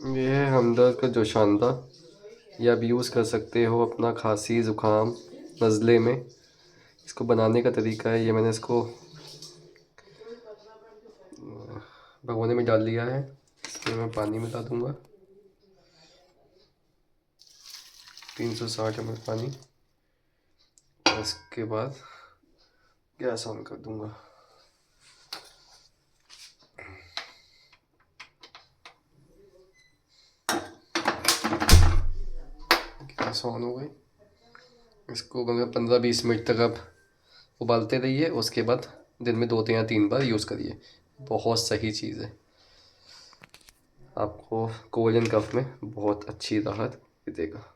ये है हमदर्द का जोशांदा। ये आप यूज़ कर सकते हो अपना खांसी ज़ुकाम नज़ले में। इसको बनाने का तरीका है, ये मैंने इसको भगोने में डाल लिया है। इसमें मैं पानी मिला दूँगा, 360 ml पानी। और इसके बाद गैस ऑन कर दूँगा। गैस ऑन हो गई। इसको 15-20 मिनट तक आप उबालते रहिए। उसके बाद दिन में 2 या 3 बार यूज़ करिए। बहुत सही चीज़ है, आपको कोल्ड एंड कफ में बहुत अच्छी राहत देगा।